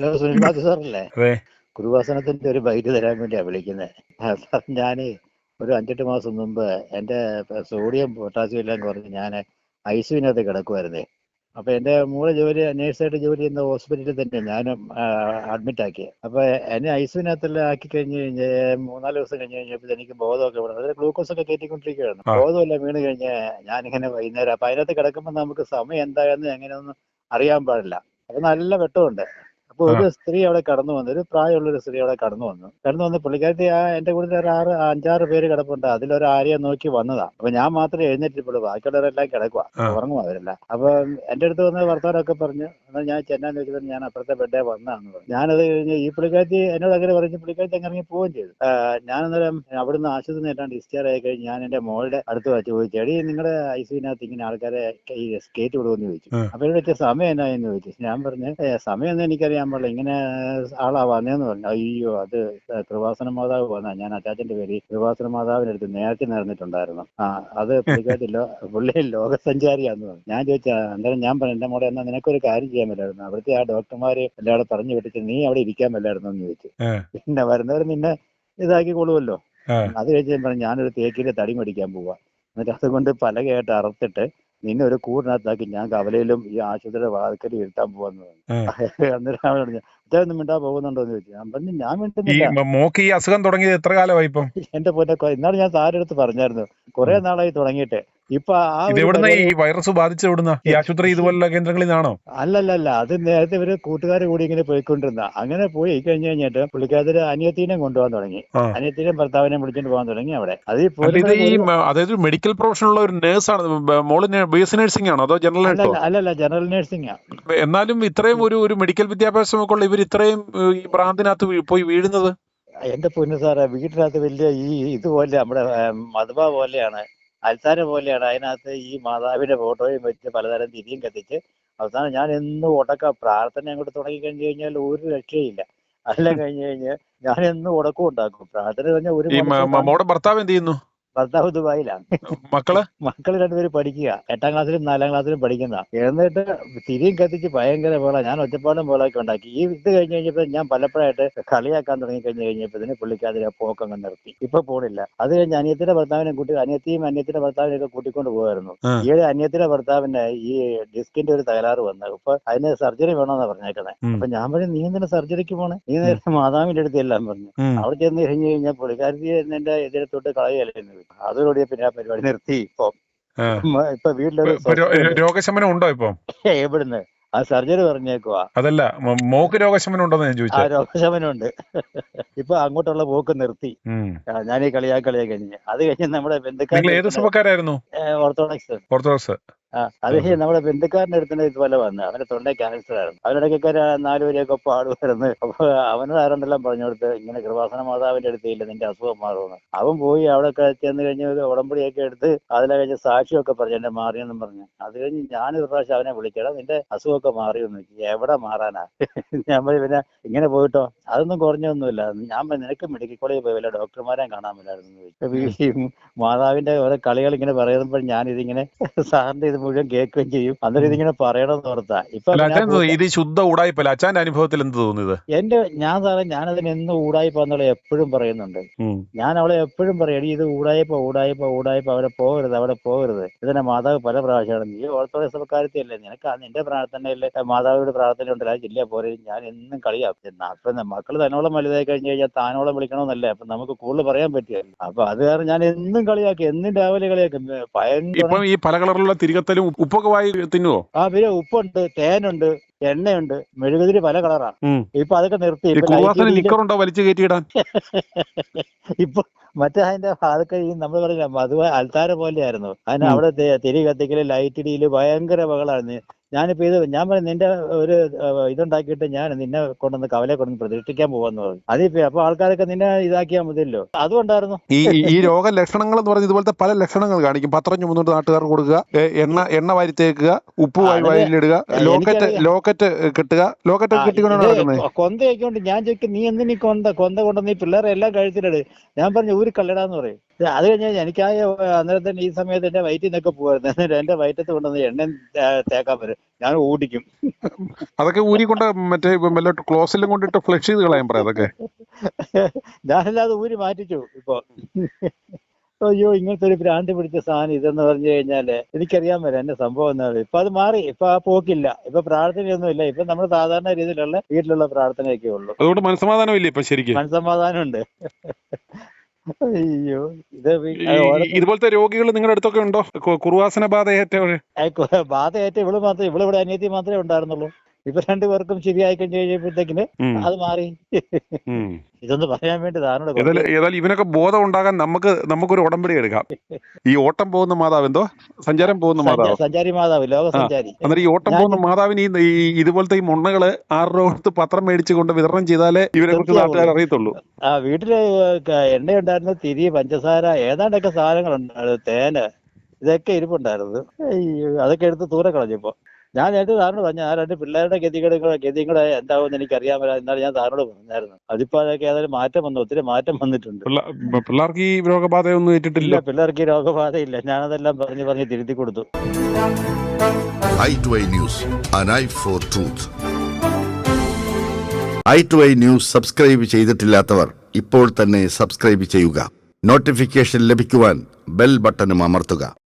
Hello, Sunil Mathew സാറല്ലേ? അതെ. കൃപാസനത്തിന്റെ ഒരു ബൈറ്റ് തരാൻ വേണ്ടിയാ വിളിക്കുന്നത്. സാർ, ഞാനേ ഒരു 5-8 മാസം മുമ്പ് എൻ്റെ സോഡിയം പൊട്ടാസ്യം എല്ലാം കുറഞ്ഞ് ഞാൻ ഐസിയുവിനകത്ത് കിടക്കുമായിരുന്നേ. അപ്പൊ എൻ്റെ മോള് നേഴ്സായിട്ട് ജോലി ചെയ്യുന്ന ഹോസ്പിറ്റലിൽ തന്നെ ഞാനും അഡ്മിറ്റ് ആക്കി. അപ്പൊ എന്നെ ഐസിയുവിനകത്തെല്ലാം ആക്കി കഴിഞ്ഞ് 3-4 ദിവസം കഴിഞ്ഞ് കഴിഞ്ഞപ്പോൾ എനിക്ക് ബോധമൊക്കെ വീണു. അതായത് ഗ്ലൂക്കോസ് ഒക്കെ കയറ്റിക്കൊണ്ടിരിക്കുകയാണ്. ആ. ബോധമെല്ലാം വീണ് കഴിഞ്ഞ് ഞാനിങ്ങനെ വൈകുന്നേരം അപ്പൊ അതിനകത്ത് കിടക്കുമ്പോൾ നമുക്ക് സമയം എന്താണെന്ന് എങ്ങനെയൊന്നും അറിയാൻ പാടില്ല. അപ്പൊ നല്ല വെട്ടമുണ്ട്. അപ്പൊ ആ. ഒരു സ്ത്രീ അവിടെ കടന്നു വന്നു, ഒരു പ്രായമുള്ളൊരു സ്ത്രീ അവിടെ കടന്നു വന്ന് പുള്ളിക്കാരത്തി എന്റെ കൂടെ ഒരു 5-6 പേര് കിടപ്പുണ്ട്. അതിലൊരു ആരെയും നോക്കി വന്നതാ. അപ്പൊ ഞാൻ മാത്രമേ എഴുന്നേറ്റിട്ടുള്ളൂ, ബാക്കിയുള്ളവരെല്ലാം കിടക്കുക, ആ. ഉറങ്ങും അവരെല്ലാം. അപ്പൊ എന്റെ അടുത്ത് വന്ന് വർത്താനമൊക്കെ പറഞ്ഞു. എന്നാൽ ഞാൻ ചെന്നാന്ന് വെച്ചപ്പോൾ ഞാൻ അപ്പുറത്തെ ബെഡേ വന്നാന്ന് പറഞ്ഞു. ഞാനത് കഴിഞ്ഞ് ഈ പുള്ളിക്കാരത്തി എന്നോട് അങ്ങനെ പറഞ്ഞു. പുള്ളിക്കാരത്തി അങ്ങ് ഇറങ്ങി പോവുകയും ചെയ്തു. ഞാൻ അന്നേരം അവിടുന്ന് ആശുപത്രി നേട്ടാണ്ട് ഡിസ്ചാർജ് ആയി കഴിഞ്ഞ് ഞാൻ എന്റെ മോളുടെ അടുത്ത് വെച്ച് ചോദിച്ചു, എടീ നിങ്ങളുടെ ഐസിയുവിനകത്ത് ഇങ്ങനെ ആൾക്കാരെ ഈ സ്കേറ്റ് വിടുമെന്ന് ചോദിച്ചു. അപ്പൊ എന്നോട് വെച്ച സമയം എന്നാന്ന് ചോദിച്ചു. ഞാൻ പറഞ്ഞു സമയമൊന്നും എനിക്കറിയാൻ പാടില്ല, ഇങ്ങനെ ആളാ വന്നേന്ന് പറഞ്ഞു. അയ്യോ, അത് കൃപാസന മാതാവ് വന്നാ, ഞാൻ അച്ചാച്ചന്റെ പേര് കൃപാസന മാതാവിനടുത്ത് നേരത്തെ നടന്നിട്ടുണ്ടായിരുന്നു. അത് പുള്ളി ലോകസഞ്ചാരിയാന്ന് പറഞ്ഞു. ഞാൻ ചോദിച്ചാ, അന്നേരം ഞാൻ പറഞ്ഞു, എന്റെ മോളെ എന്നാ നിനക്കൊരു കാര്യം ചെയ്യാൻ പറ്റായിരുന്നു, അവിടുത്തെ ആ ഡോക്ടർമാര് എല്ലാവരും പറഞ്ഞു വിട്ടിട്ട് നീ അവിടെ ഇരിക്കാൻ പറ്റായിരുന്നു എന്ന് ചോദിച്ചു. പിന്നെ വരുന്നവർ നിന്നെ ഇതാക്കിക്കൊള്ളുമല്ലോ. അത് കഴിച്ച് ഞാൻ പറഞ്ഞു, ഞാനൊരു തേക്കിന്റെ തടി മേടിക്കാൻ പോവാ, എന്നിട്ട് അതുകൊണ്ട് പലകയായിട്ട് അറുത്തിട്ട് നിന്നെ ഒരു കൂടിനകത്താക്കി ഞാൻ കവലയിലും ഈ ആശുപത്രിയുടെ വാതിക്കലും ഇരുത്താൻ പോവാന്ന് പറഞ്ഞു. അന്നേരം അവൻ പറഞ്ഞു, അച്ഛനൊന്നും മിണ്ടാ പോകുന്നുണ്ടോ എന്ന് ചോദിച്ചു. ഞാൻ പറഞ്ഞു, ഞാൻ ഈ മിണ്ടുന്നില്ല. മോക്ക് ഈ അസുഖം തുടങ്ങിയത് എത്ര കാലമായി ഇപ്പം? എന്റെ പൊന്നൊക്കെ ഇന്നാണ് ഞാൻ സാറിന്റെ അടുത്ത് പറഞ്ഞായിരുന്നു, കുറെ നാളായി തുടങ്ങിയിട്ട്. ഇപ്പൊ ആ ഇത് ഒരു എവിടുന്ന പരിപാടി ഈ വൈറസ് ബാധിച്ചത് എവിടുന്ന? ഈ ആശുപത്രി ഇതുപോലുള്ള കേന്ദ്രങ്ങളിൽ നിന്നാണോ? അല്ലല്ല, അത് നേരത്തെ ഇവര് കൂട്ടുകാർ കൂടി ഇങ്ങനെ പോയിക്കൊണ്ടിരുന്ന. അങ്ങനെ പോയി കഴിഞ്ഞ് കഴിഞ്ഞിട്ട് പുള്ളിക്കാരത്തിന് അനിയത്തിനെയും കൊണ്ടുപോകാൻ തുടങ്ങി. അനിയത്തിനെയും ഭർത്താവിനെയും വിളിച്ചോണ്ട് പോകാൻ തുടങ്ങി അവിടെ. അത് ഈ അല്ല, ഇത് ഈ പോരുമ്പോഴേക്കും അതായത് മെഡിക്കൽ പ്രൊഫഷൻ ഉള്ള ഒരു നേഴ്സാണ് മോള്. BSc നഴ്സിംഗ് ആണോ അതോ ജനറൽ നഴ്സോ? അല്ലല്ല, ജനറൽ നഴ്സിംഗാ. എന്നാലും ഇത്രയും ഒരു മെഡിക്കൽ വിദ്യാഭ്യാസമൊക്കെ ഉള്ള ഇവർ ഇത്രയും ഈ ഭ്രാന്തിനകത്ത് പോയി വീഴുന്നത്? എന്റെ പൊന്നു സാറേ, വീട്ടിനകത്ത് വലിയ ഇതുപോലെ നമ്മുടെ മധുബ പോലെയാണ്, അൽത്താര പോലെയാണ്. അതിനകത്ത് ഈ മാതാവിന്റെ ഫോട്ടോയും വെച്ച് പലതരം തിരിയും കത്തിച്ച് അവസാനം ഞാൻ എന്നും പ്രാർത്ഥന അങ്ങോട്ട് തുടങ്ങി കഴിഞ്ഞു കഴിഞ്ഞാൽ ഒരു രക്ഷയില്ല. അതെല്ലാം കഴിഞ്ഞ് കഴിഞ്ഞ് ഞാൻ എന്നും ഉടക്കം ഉണ്ടാക്കും. പ്രാർത്ഥന കഴിഞ്ഞാൽ ഒരു ഈ മണിക്കൂർ. മോടെ ഭർത്താവ് എന്ത് ചെയ്യുന്നു? ഭർത്താവ് ദുബായിലാണ്. മക്കള്? മക്കള് 2 പേര് പഠിക്കുക, 8ാം ക്ലാസ്സിലും 4ാം ക്ലാസ്സിലും പഠിക്കുന്ന. എന്നിട്ട് തിരിയും കത്തിച്ച് ഭയങ്കര പോലെ ഞാൻ ഒറ്റപ്പാടും പോലൊക്കെ ഉണ്ടാക്കി. ഇത് കഴിഞ്ഞ് കഴിഞ്ഞപ്പോൾ ഞാൻ പലപ്പോഴായിട്ട് കളിയാക്കാൻ തുടങ്ങി കഴിഞ്ഞപ്പോഴത്തേന് പുള്ളിക്കാതിരെ പോക്കങ്ങ് നിർത്തി. ഇപ്പൊ പോണില്ല. അത് കഴിഞ്ഞ് അനിയത്തിന്റെ ഭർത്താവിനെയൊക്കെ കൂട്ടിക്കൊണ്ട് പോകുമായിരുന്നു. ഈ അനിയത്തിന്റെ ഭർത്താവിന്റെ ഈ ഡിസ്കിന്റെ ഒരു തകരാറ് വന്നു. ഇപ്പൊ അതിന് സർജറി വേണമെന്നാ പറഞ്ഞേക്കുന്നത്. അപ്പൊ ഞാൻ പറഞ്ഞു, നീ എന്തിനാ സർജറിക്ക് പോണേ? നീ നേരെ മാതാവിന്റെ അടുത്ത് എല്ലാം പറഞ്ഞു. അവിടെ ചെന്ന് കഴിഞ്ഞ് കഴിഞ്ഞാൽ പുള്ളിക്കാരത്തി എന്റെ എതിരത്തോട്ട് കളയല്ലേ. അതോടുകൂടി പിന്നെ ആ പരിപാടി നിർത്തി. ഇപ്പൊ വീട്ടിലൊരു രോഗശമനം ഉണ്ടോ ഇപ്പൊ? എവിടുന്ന് ആ സർജറി പറഞ്ഞേക്കുവാ. അതല്ല, മോക്ക് രോഗശമനം ഉണ്ടോന്ന് ഞാൻ ചോദിച്ചത്. രോഗശമനം ഉണ്ട്. ഇപ്പൊ അങ്ങോട്ടുള്ള പോക്ക് നിർത്തി. ഞാൻ ഈ കളിയാക്കളിയാ കഴിഞ്ഞ്. അത് കഴിഞ്ഞ് നമ്മുടെ നിങ്ങൾ ഏത് സഭക്കാരായിരുന്നു? ഓർത്തഡോക്സ്. അത് കഴിഞ്ഞ് നമ്മുടെ ബന്ധുക്കാരൻ്റെ അടുത്ത് ഇതുപോലെ വന്ന് അവന്റെ തൊണ്ട ക്യാൻസർ ആയിരുന്നു. അവരിടയ്ക്കൊക്കെ 4 വരെയൊക്കെ പാടുമായിരുന്നു. അപ്പൊ അവനോട് ആരോടെല്ലാം പറഞ്ഞു കൊടുത്ത്, ഇങ്ങനെ കൃപാസന മാതാവിന്റെ അടുത്തില്ല, നിന്റെ അസുഖം മാറുമെന്ന്. അവൻ പോയി അവിടെ ചെന്ന് കഴിഞ്ഞ് ഉടമ്പടിയൊക്കെ എടുത്ത് അതിലെ കഴിഞ്ഞ് സാക്ഷിയൊക്കെ പറഞ്ഞു എന്നെ മാറിയെന്നും പറഞ്ഞു. അത് കഴിഞ്ഞ് ഞാനൊരു പ്രാവശ്യം അവനെ വിളിക്കണം, നിന്റെ അസുഖമൊക്കെ മാറിയെന്ന് ചോദിച്ചു. എവിടെ മാറാനാ? ഞാൻ പിന്നെ ഇങ്ങനെ പോയിട്ടോ, അതൊന്നും കുറഞ്ഞൊന്നുമില്ല. ഞാൻ നിനക്ക് മെഡിക്കൽ കോളേജിൽ പോയി വല്ല ഡോക്ടർമാരെ കാണാൻ പറ്റായിരുന്നു ചോദിച്ചു. മാതാവിന്റെ ഓരോ കളികൾ ഇങ്ങനെ പറയുമ്പോൾ ഞാനിതിങ്ങനെ സാറിന്റെ ഇത് മുഴുവൻ കേൾക്കുകയും ചെയ്യും. അന്നേരം ഇതിങ്ങനെ പറയണമെന്ന് ഓർത്താ. ഇപ്പൊ ഇത് ശുദ്ധ ഉടായിപ്പല്ല. അച്ഛന്റെ അനുഭവത്തിൽ എന്ത് തോന്നിയത്? ഞാനതിന് എന്നും ഊടായിപ്പോന്നുള്ള എപ്പോഴും പറയുന്നുണ്ട്. ഞാൻ അവളെ എപ്പോഴും പറയും, ഇത് ഊടായിപ്പോ അവിടെ പോകരുത്. ഇതിനെ മാതാവ് പല പ്രാവശ്യമാണ്. നീ ഓർത്തോടെ സഭക്കാരത്തിയല്ലേ, നിനക്ക് നിന്റെ പ്രാർത്ഥനയല്ലേ, മാതാവിയുടെ പ്രാർത്ഥന ഉണ്ടല്ലോ, ആ ജില്ല പോലെ ഞാൻ എന്നും കളിയാക്കും. അപ്പൊ മക്കള് തന്നോളം വലുതായി കഴിഞ്ഞ് കഴിഞ്ഞാൽ താനോളം വിളിക്കണമെന്നല്ലേ, അപ്പൊ നമുക്ക് കൂടുതൽ പറയാൻ പറ്റിയല്ലോ. അപ്പൊ അത് കാരണം ഞാൻ എന്നും കളിയാക്കി, എന്നും രാവിലെ കളിയാക്കും. ഇപ്പം ഈ പല കളറുള്ള തിരികത്തലും ഉപ്പൊക്കെ വായി തിന്നുവോ? പിന്നെ ഉപ്പുണ്ട്, തേനുണ്ട്, എണ്ണയുണ്ട്, മെഴുകുതിരി പല കളറാണ്. ഇപ്പൊ അതൊക്കെ നിർത്തി. നിക്കറുണ്ടോ വലിച്ചു കയറ്റിയിടാൻ? ഇപ്പൊ മറ്റേ അതിന്റെ അതൊക്കെ നമ്മൾ പറഞ്ഞ മധുവ അൽത്താര പോലെയായിരുന്നു. അതിന് അവിടെ തിരി കത്തിക്കല്, ലൈറ്റ് ഇടിയില് ഭയങ്കര ബഹളായിരുന്നു. ഞാനിപ്പോ ഞാൻ പറഞ്ഞു, നിന്റെ ഒരു ഇതുണ്ടാക്കിയിട്ട് ഞാൻ നിന്നെ കൊണ്ടുവന്ന് കവലെ കൊണ്ടുവന്ന് പ്രതിഷ്ഠിക്കാൻ പോവാന്ന് പറഞ്ഞു. അതിപ്പോ അപ്പൊ ആൾക്കാരൊക്കെ നിന്നെ ഇതാക്കിയാൽ മതിയല്ലോ. അതുകൊണ്ടായിരുന്നു ഈ രോഗ ലക്ഷണങ്ങൾ എന്ന് പറഞ്ഞ ഇതുപോലത്തെ പല ലക്ഷണങ്ങൾ കാണിക്കും. പത്രം ചുമന്നിട്ട് നാട്ടുകാർക്ക് കൊടുക്കുക, എണ്ണ വാരി തേക്കുക, ഉപ്പ് വായിലിടുക, ലോക്കറ്റ് കെട്ടുക. ലോക്കറ്റ് കെട്ടിക്കൊണ്ടാണ് നടക്കുന്നത്. കൊന്തയൊക്കെ ഉണ്ട്. ഞാൻ ചോദിക്കും, നീ എന്തിനീ കൊന്ത കൊണ്ടുവന്ന് ഈ പിള്ളേരെ എല്ലാം കഴുത്തിലിട്. ഞാൻ പറഞ്ഞു, ഊരി കല്ലടാന്ന് പറയും. അത് കഴിഞ്ഞാൽ എനിക്കായ അന്നേരം തന്നെ ഈ സമയത്ത് എന്റെ വയറ്റിൽ നിന്നൊക്കെ പോവായിരുന്നു. എന്റെ വയറ്റത്ത് കൊണ്ടുവന്ന് എണ്ണ തേക്കാൻ വരും. ഞാൻ ഓടിക്കും. അതൊക്കെ ഊരിക്കൊണ്ട് മറ്റേ വല്ല ക്ലോസിലും കൊണ്ടിട്ട് ഫ്ലഷ് ചെയ്ത് കളയാൻ പറയാം അതൊക്കെ. ഞാനല്ലാതെ ഊരി മാറ്റിച്ചു ഇപ്പൊ. അയ്യോ, ഇങ്ങനത്തെ ഒരു ഭ്രാന്തി പിടിച്ച സാധനം ഇതെന്ന് പറഞ്ഞു കഴിഞ്ഞാല് എനിക്കറിയാൻ പറ്റും എന്റെ സംഭവം എന്നാണ്. ഇപ്പൊ അത് മാറി, ഇപ്പൊ ആ പോക്കില്ല, ഇപ്പൊ പ്രാർത്ഥനയൊന്നും ഇല്ല. ഇപ്പൊ നമ്മൾ സാധാരണ രീതിയിലുള്ള വീട്ടിലുള്ള പ്രാർത്ഥനയൊക്കെ ഉള്ളൂ. അതുകൊണ്ട് മനസ്സമാധാനം ഇല്ലേ ഇപ്പൊ ശരിക്കും? മനസ്സമാധാനം ഉണ്ട്. അയ്യോ, ഇത് ഇതുപോലത്തെ രോഗികൾ നിങ്ങളുടെ അടുത്തൊക്കെ ഉണ്ടോ? കുറുവാസന ബാധയേറ്റവര്? ബാധയേറ്റ ഇവള് മാത്രമേ, ഇവിടെ അനിയത്തി മാത്രമേ ഉണ്ടായിരുന്നുള്ളൂ. ഇപ്പൊ രണ്ടുപേർക്കും ശരിയായി കഴിഞ്ഞപ്പോഴത്തേക്കിന് അത് മാറി. ഇതൊന്ന് പറയാൻ വേണ്ടി ഏതായാലും ഇവനൊക്കെ ബോധം ഉണ്ടാകാൻ നമുക്കൊരു ഉടമ്പടി എടുക്കാം. ഈ ഓട്ടം പോകുന്ന മാതാവ്, എന്തോ സഞ്ചാരം പോകുന്ന മാതാവ്, സഞ്ചാരി മാതാവ്, ലോക സഞ്ചാരി. അന്നേരം ഈ ഓട്ടം പോകുന്ന മാതാവിന് ഈ ഇതുപോലത്തെ ഈ മുണ്ണകള് 6 രൂപ പത്രം മേടിച്ചു കൊണ്ട് വിതരണം ചെയ്താലേ ഇവരെ കുറിച്ച് നാട്ടുകാർ അറിയത്തുള്ളൂ. വീട്ടില് എണ്ണ ഉണ്ടായിരുന്നു, തിരി, പഞ്ചസാര, ഏതാണ്ടൊക്കെ സാധനങ്ങളുണ്ടായിരുന്നു, തേന്, ഇതൊക്കെ ഇരിപ്പുണ്ടായിരുന്നു. അയ്യോ, അതൊക്കെ എടുത്ത് ദൂരെ കളഞ്ഞിപ്പോ. ഞാൻ നേരത്തെ സാറിനോട് പറഞ്ഞു, ആ 2 പിള്ളേരുടെ ഗതിയും കൂടെ എന്താവുമെന്ന് എനിക്കറിയാൻ പറ്റില്ല. എന്നാലും ഞാൻ സാറിനോട് പറഞ്ഞായിരുന്നു. അതിപ്പോ അതൊക്കെ ഏതായാലും മാറ്റം വന്നു, ഒത്തിരി മാറ്റം വന്നിട്ടുണ്ട്. പിള്ളേർക്ക് ഈ രോഗബാധയൊന്നും ഏറ്റിട്ടില്ല. പിള്ളേർക്ക് ഈ രോഗബാധയില്ല. ഞാനതെല്ലാം പറഞ്ഞ് തിരുത്തി കൊടുത്തു. i2i News, an eye for truth. i2i News subscribe ചെയ്തിട്ടില്ലാത്തവർ ഇപ്പോൾ തന്നെ സബ്സ്ക്രൈബ് ചെയ്യുക. നോട്ടിഫിക്കേഷൻ ലഭിക്കുവാൻ ബെൽ ബട്ടണും അമർത്തുക.